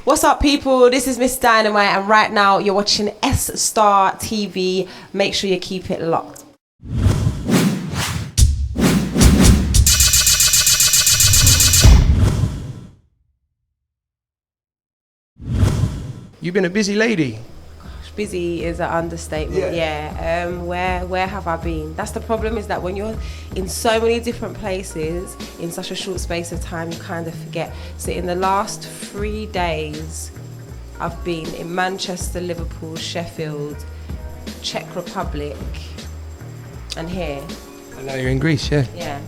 What's up, people? This is Ms Dynamite, and right now you're watching S-StarTV. Make sure you keep it locked. You've been a busy lady. Busy is an understatement. Yeah. Where have I been? That's the problem, is that when you're in so many different places in such a short space of time, you kind of forget. So in the last 3 days, I've been in Manchester, Liverpool, Sheffield, Czech Republic, and here. I know you're in Greece, yeah. Yeah.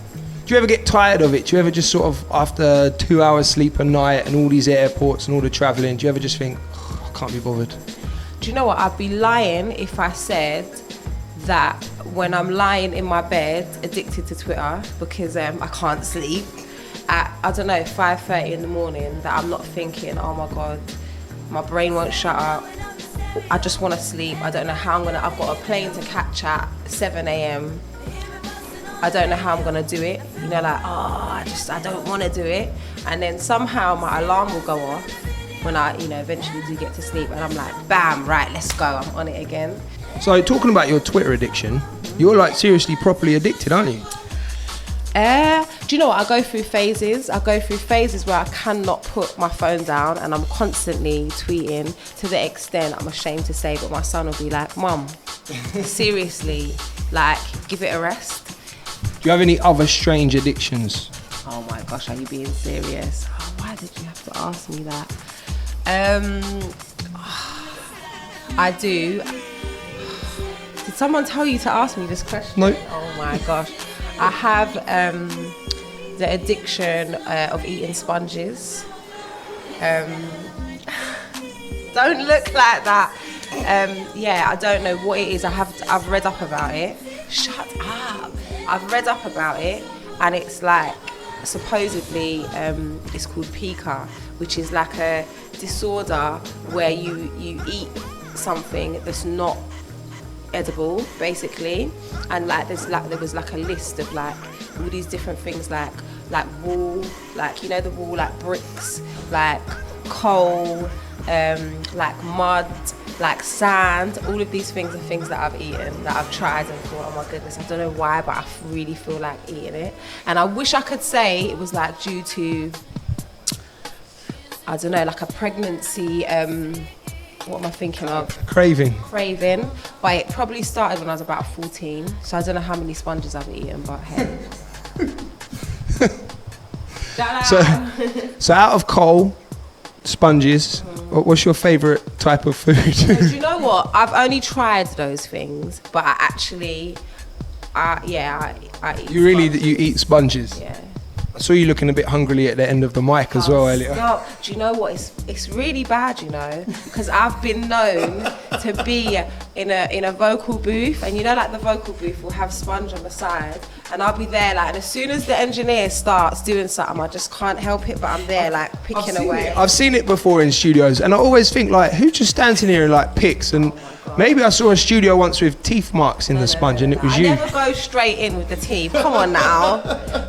Do you ever get tired of it? Do you ever just sort of, after 2 hours sleep a night and all these airports and all the travelling, do you ever just think, oh, I can't be bothered? Do you know what? I'd be lying if I said that when I'm lying in my bed, addicted to Twitter, because I can't sleep, at, I don't know, 5:30 in the morning, that I'm not thinking, oh my God, my brain won't shut up. I just want to sleep. I don't know how I've got a plane to catch at 7 a.m. I don't know how I'm gonna do it. You know, like, I don't want to do it. And then somehow my alarm will go off when I, eventually do get to sleep, and I'm like, bam, right, let's go, I'm on it again. So talking about your Twitter addiction, you're like seriously properly addicted, aren't you? Do you know what? I go through phases. Where I cannot put my phone down, and I'm constantly tweeting to the extent I'm ashamed to say, but my son will be like, Mum, seriously, like, give it a rest. Do you have any other strange addictions? Oh my gosh, are you being serious? Oh, why did you have to ask me that? I do. Did someone tell you to ask me this question? No. Oh my gosh. I have the addiction of eating sponges. Don't look like that. I don't know what it is. I've read up about it. Shut up. I've read up about it, and it's like, supposedly it's called pica, which is like a disorder where you eat something that's not edible, basically, and like there was like a list of like all these different things, like wool, like the wool, like bricks, like coal, like mud, like sand. All of these things are things that I've eaten, that I've tried and thought, oh my goodness, I don't know why, but I really feel like eating it. And I wish I could say it was like due to, I don't know, like a pregnancy, what am I thinking of? Craving, but it probably started when I was about 14, so I don't know how many sponges I've eaten, but hey. So out of coal, sponges, what's your favourite type of food? Do you know what? I've only tried those things, but I actually, I eat sponges. You eat sponges? Yeah. I saw you looking a bit hungrily at the end of the mic as well earlier. No, do you know what? It's really bad, because I've been known to be in a vocal booth, and like the vocal booth will have sponge on the side, and I'll be there like, and as soon as the engineer starts doing something, I just can't help it, but I'm there like picking away. I've seen it before in studios, and I always think like, who just stands in here and like picks? And maybe I saw a studio once with teeth marks in the sponge, and it was you. I never go straight in with the teeth. Come on now.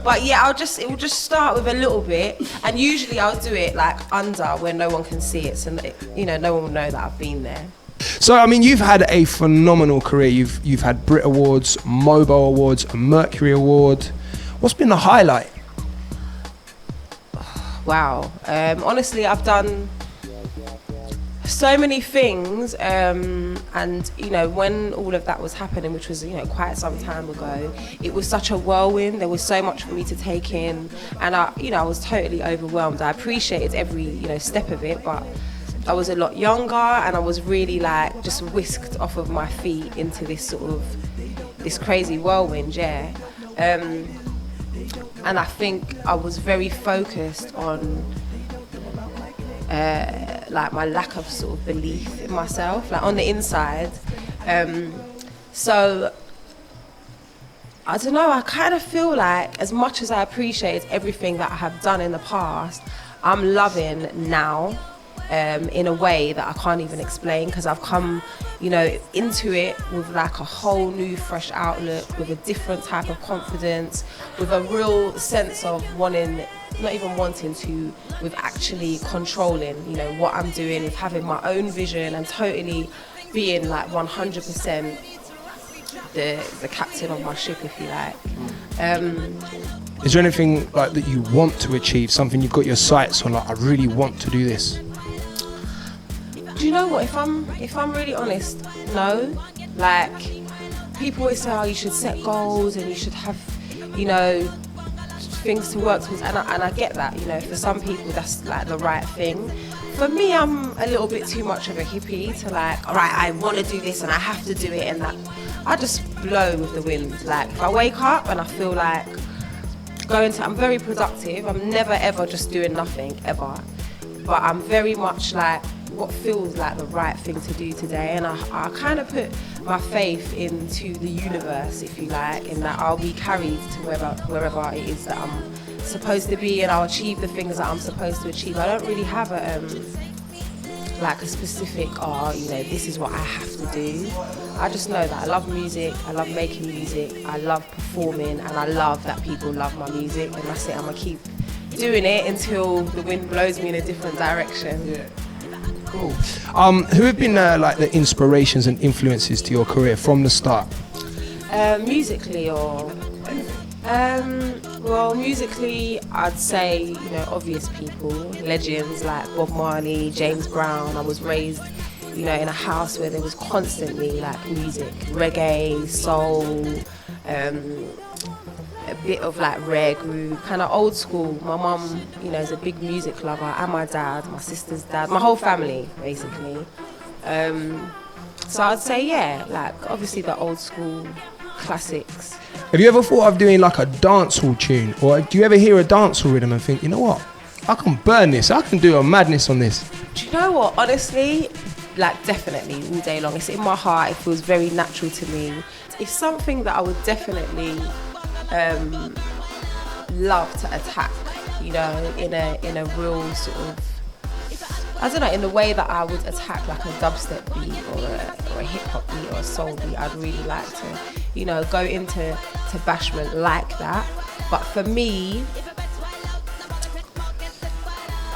But yeah, it will just start with a little bit, and usually I'll do it like under where no one can see it, so no one will know that I've been there. So I mean, you've had a phenomenal career. You've had Brit Awards, Mobile Awards, a Mercury Award. What's been the highlight? Wow. Honestly, I've done so many things, and when all of that was happening, which was quite some time ago, it was such a whirlwind. There was so much for me to take in, and I was totally overwhelmed. I appreciated every step of it, but I was a lot younger, and I was really like just whisked off of my feet into this this crazy whirlwind, yeah. And I think I was very focused on like my lack of sort of belief in myself, like on the inside. So I don't know, I kind of feel like, as much as I appreciate everything that I have done in the past, I'm loving now. in a way that I can't even explain, because I've come, you know, into it with like a whole new fresh outlook, with a different type of confidence, with a real sense of wanting, not even wanting to, with actually controlling, you know, what I'm doing, with having my own vision and totally being like 100% the captain of my ship, if you like. Is there anything like that you want to achieve, something you've got your sights on, like I really want to do this? Do you know what, if I'm really honest, no. Like, people always say, oh, you should set goals and you should have, you know, things to work towards, and I get that, you know, for some people that's like the right thing. For me, I'm a little bit too much of a hippie to like, all right, I want to do this and I have to do it, and that I just blow with the wind. Like, if I wake up and I feel like I'm very productive, I'm never ever just doing nothing ever, but I'm very much like what feels like the right thing to do today, and I kind of put my faith into the universe, if you like, in that I'll be carried to wherever it is that I'm supposed to be, and I'll achieve the things that I'm supposed to achieve. I don't really have a like a specific, you know, this is what I have to do. I just know that I love music, I love making music, I love performing, and I love that people love my music, and that's it. I'm gonna keep doing it until the wind blows me in a different direction. Yeah. Cool. Who have been like the inspirations and influences to your career from the start? Musically, or well, musically, I'd say, you know, obvious people, legends like Bob Marley, James Brown. I was raised, you know, in a house where there was constantly like music, reggae, soul, a bit of like rare groove, kind of old school. My mum, you know, is a big music lover, and my dad, my sister's dad, my whole family basically. So I'd say, yeah, like obviously the old school classics. Have you ever thought of doing like a dancehall tune, or do you ever hear a dancehall rhythm and think, you know what, I can burn this, I can do a madness on this? Do you know what, honestly, like definitely all day long. It's in my heart, it feels very natural to me. It's something that I would definitely love to attack, you know, in a real sort of, I don't know, in the way that I would attack like a dubstep beat or a hip hop beat or a soul beat. I'd really like to, you know, go into bashment like that. But for me,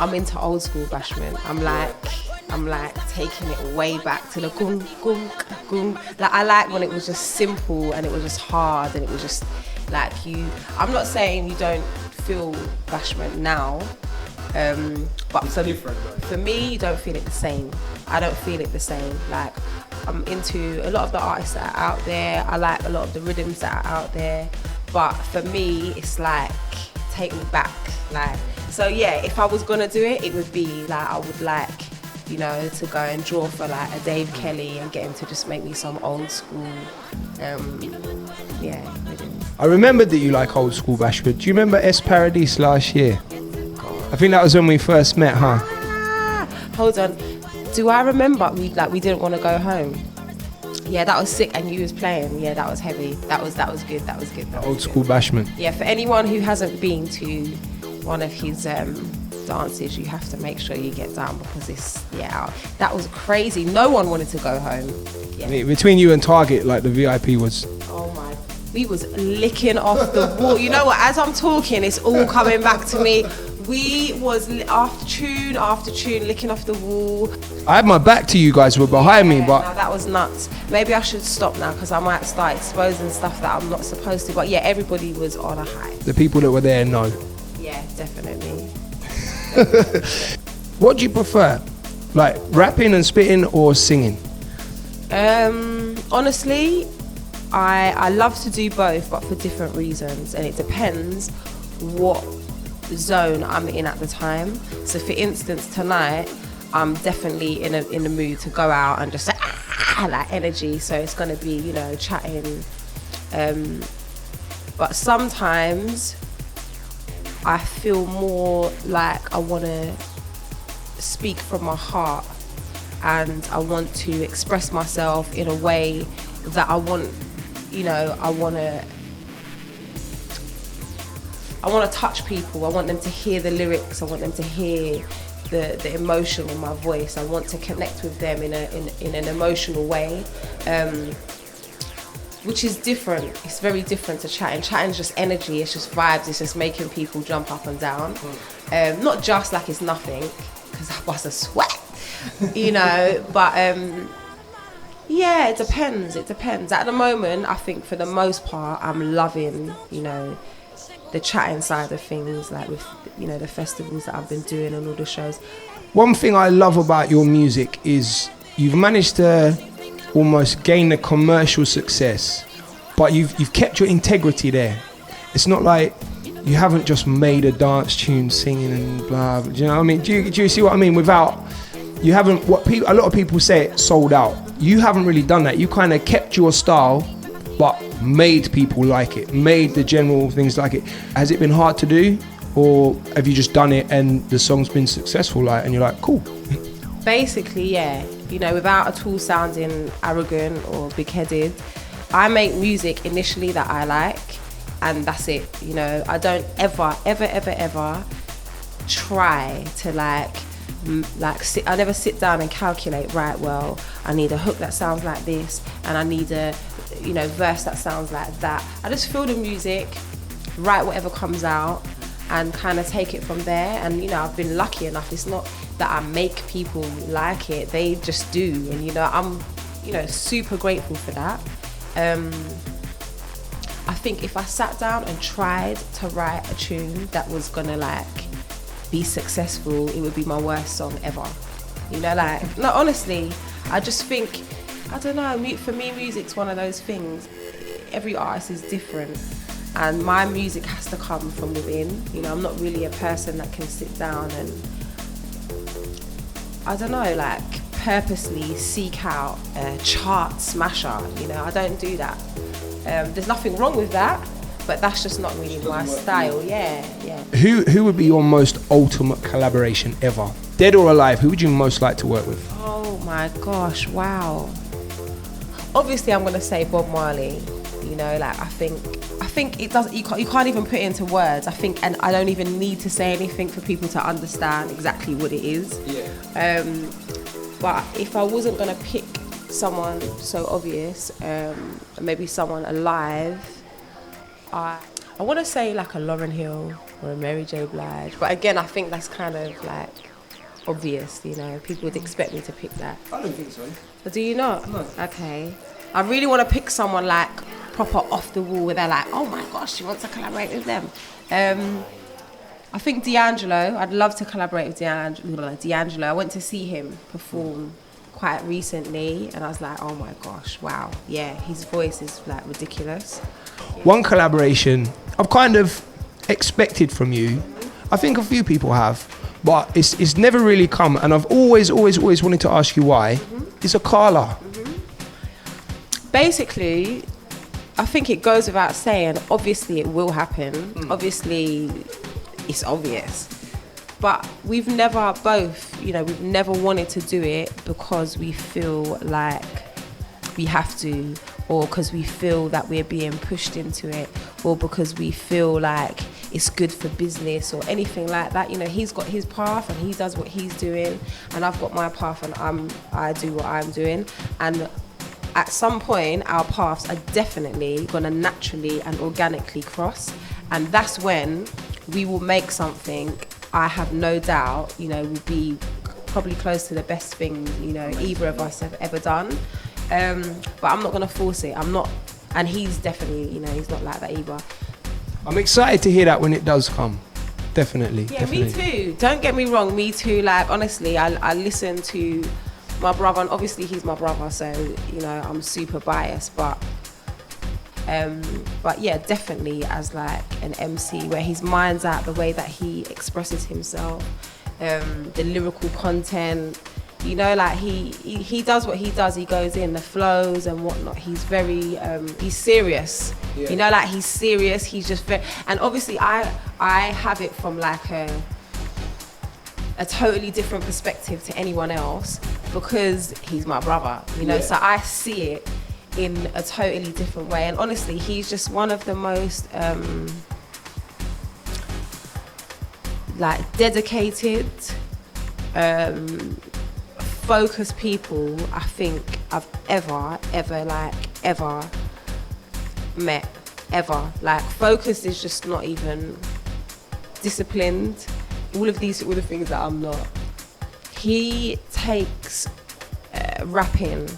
I'm into old school bashment. I'm like taking it way back to the gung gung gung. Like, I like when it was just simple and it was just hard and it was just like I'm not saying you don't feel bashment now, but for me, you don't feel it the same. I don't feel it the same. Like, I'm into a lot of the artists that are out there. I like a lot of the rhythms that are out there. But for me, it's like, take me back. Like, so yeah, if I was gonna do it, it would be like, I would like, you know, to go and draw for like a Dave Kelly and get him to just make me some old school, yeah, rhythms. I remembered that you like old school bashment. Do you remember S-Paradise last year? I think that was when we first met, huh? Hold on. Do I remember we didn't want to go home? Yeah, that was sick, and you was playing. Yeah, that was heavy. That was good. That was good. Old school bashment. Yeah, for anyone who hasn't been to one of his dances, you have to make sure you get down, because that was crazy. No one wanted to go home. Yeah. I mean, between you and Target, like the VIP was. Oh my. We was licking off the wall. You know what? As I'm talking, it's all coming back to me. We was after tune, licking off the wall. I had my back to you guys who were behind me, but... No, that was nuts. Maybe I should stop now, because I might start exposing stuff that I'm not supposed to. But yeah, everybody was on a high. The people that were there know. Yeah, definitely. What do you prefer? Like rapping and spitting or singing? Honestly, I love to do both, but for different reasons. And it depends what zone I'm in at the time. So for instance, tonight I'm definitely in the mood to go out and just like energy, so it's going to be, you know, chatting, but sometimes I feel more like I want to speak from my heart, and I want to express myself in a way that I want, you know, I want to touch people. I want them to hear the lyrics. I want them to hear the emotion in my voice. I want to connect with them in an emotional way, which is different. It's very different to chatting. Chatting's just energy, it's just vibes, it's just making people jump up and down. Not just like it's nothing, because I bust a sweat, you know, but yeah, it depends. At the moment, I think for the most part, I'm loving, you know, the chatting side of things, like with, you know, the festivals that I've been doing and all the shows. One thing I love about your music is you've managed to almost gain the commercial success, but you've kept your integrity there. It's not like you haven't just made a dance tune singing and blah, blah. Do you know what I mean? Do you see what I mean? You haven't, a lot of people say it sold out. You haven't really done that. You kind of kept your style, but made people like it, made the general things like it. Has it been hard to do, or have you just done it and the song's been successful, like, and you're like, cool? Basically, yeah. You know, without at all sounding arrogant or big-headed, I make music initially that I like, and that's it. You know, I don't ever try to I never sit down and calculate, right, well, I need a hook that sounds like this, and I need a, you know, verse that sounds like that. I just feel the music, write whatever comes out, and kind of take it from there. And, you know, I've been lucky enough. It's not that I make people like it, they just do. And, you know, I'm, you know, super grateful for that. I think if I sat down and tried to write a tune that was gonna like be successful, it would be my worst song ever. You know, like, no, honestly, I just think, I don't know, for me, music's one of those things. Every artist is different, and my music has to come from within. You know, I'm not really a person that can sit down and, I don't know, like, purposely seek out a chart smasher. You know, I don't do that. There's nothing wrong with that, but that's just not really my style. Yeah. Who would be your most ultimate collaboration ever? Dead or alive, who would you most like to work with? Oh my gosh, wow. Obviously I'm gonna say Bob Marley. You know, like, I think it does, you can't even put it into words. I think, and I don't even need to say anything for people to understand exactly what it is. Yeah. But if I wasn't gonna pick someone so obvious, maybe someone alive, I want to say like a Lauryn Hill or a Mary J. Blige, but again, I think that's kind of like obvious, you know, people would expect me to pick that. I don't think so. But do you not? No. Okay. I really want to pick someone like proper off the wall where they're like, oh my gosh, she wants to collaborate with them. I think D'Angelo, I'd love to collaborate with D'Angelo. I went to see him perform quite recently, and I was like, oh my gosh, wow, yeah, his voice is like ridiculous. One collaboration I've kind of expected from you, I think a few people have, but it's never really come, and I've always wanted to ask you why. It's Akala. Basically, I think it goes without saying, obviously it will happen. Obviously, it's obvious. But we've never we've never wanted to do it because we feel like we have to, or because we feel that we're being pushed into it, or because we feel like it's good for business or anything like that. You know, he's got his path and he does what he's doing, and I've got my path and I do what I'm doing. And at some point, our paths are definitely gonna naturally and organically cross, and that's when we will make something, I have no doubt, you know, will be probably close to the best thing, you know, either of us have ever done. But I'm not gonna force it. I'm not, and he's definitely, you know, he's not like that either. I'm excited to hear that when it does come. Definitely. Yeah, definitely. Me too. Don't get me wrong, me too. Like, honestly, I listen to my brother, and obviously he's my brother, so, you know, I'm super biased, but yeah, definitely as like an MC, where his mind's at, the way that he expresses himself, the lyrical content, you know, like he does what he does, he goes in the flows and whatnot. He's very he's serious. Yeah. You know, like, he's serious, he's just very, and obviously I have it from like a totally different perspective to anyone else, because he's my brother, you know. Yeah. So I see it in a totally different way, and honestly, he's just one of the most like dedicated focused people I think I've ever met, ever. Like, focused is just not even disciplined. All of things that I'm not. He takes rapping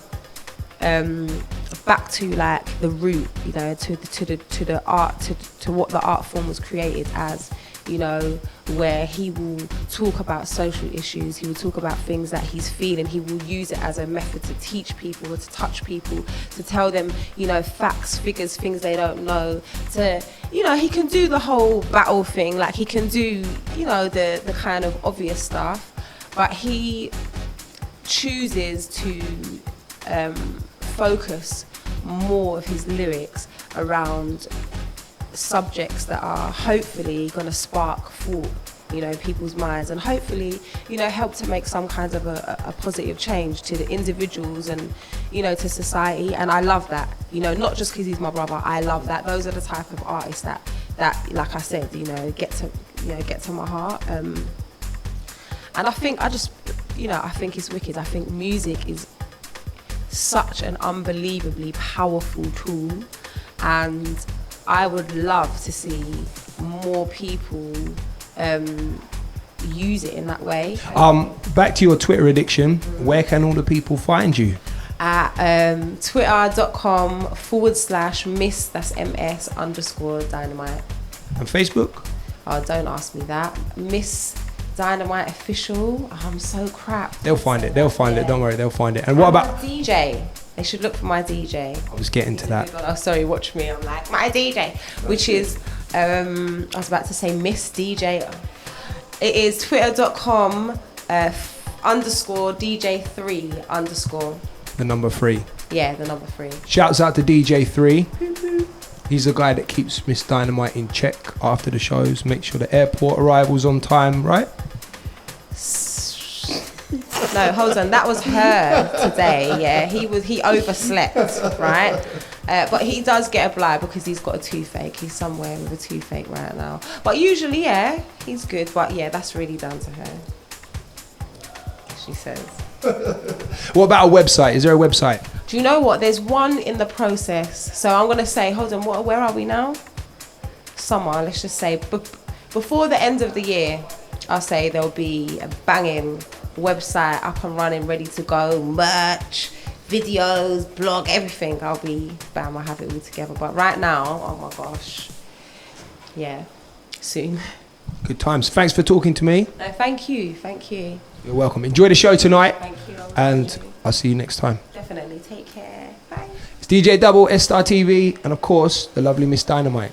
back to like the root, you know, to the art, to what the art form was created as, you know, where he will talk about social issues, he will talk about things that he's feeling, he will use it as a method to teach people or to touch people, to tell them, you know, facts, figures, things they don't know, to, you know, he can do the whole battle thing, like he can do, you know, the kind of obvious stuff, but he chooses to focus more of his lyrics around subjects that are hopefully going to spark thought, you know, people's minds, and hopefully, you know, help to make some kind of a positive change to the individuals and, you know, to society. And I love that, you know, not just because he's my brother, I love that. Those are the type of artists that like I said, you know, get to my heart. And I think I think it's wicked. I think music is such an unbelievably powerful tool, and I would love to see more people use it in that way. Back to your Twitter addiction, where can all the people find you? At twitter.com/Ms, that's MS _Dynamite. And Facebook? Oh, don't ask me that. Ms Dynamite official. I'm so crap. They'll find it. Don't worry, they'll find it. And what about DJ? They should look for my DJ. I was getting to that. Oh, sorry, watch me. I'm like, my DJ, which is, I was about to say Ms DJ. It is twitter.com _DJ3 _ The number 3. Yeah, the number 3. Shouts out to DJ3. He's the guy that keeps Ms Dynamite in check after the shows. Make sure the airport arrival's on time, right? No, hold on. That was her today. Yeah, he overslept, right? But he does get a blight because he's got a toothache. He's somewhere with a toothache right now. But usually, yeah, he's good. But yeah, that's really down to her. She says. What about a website? Is there a website? Do you know what? There's one in the process. So I'm gonna say, hold on. Where are we now? Summer. Let's just say before the end of the year, I'll say there'll be a banging website up and running, ready to go, merch, videos, blog, everything. I'll have it all together. But right now, oh my gosh, yeah, soon. Good times. Thanks for talking to me. No, thank you. You're welcome. Enjoy the show tonight. Thank you. And I'll see you next time. Definitely. Take care. Bye. It's DJ DUBL, S-StarTV, and of course, the lovely Ms Dynamite.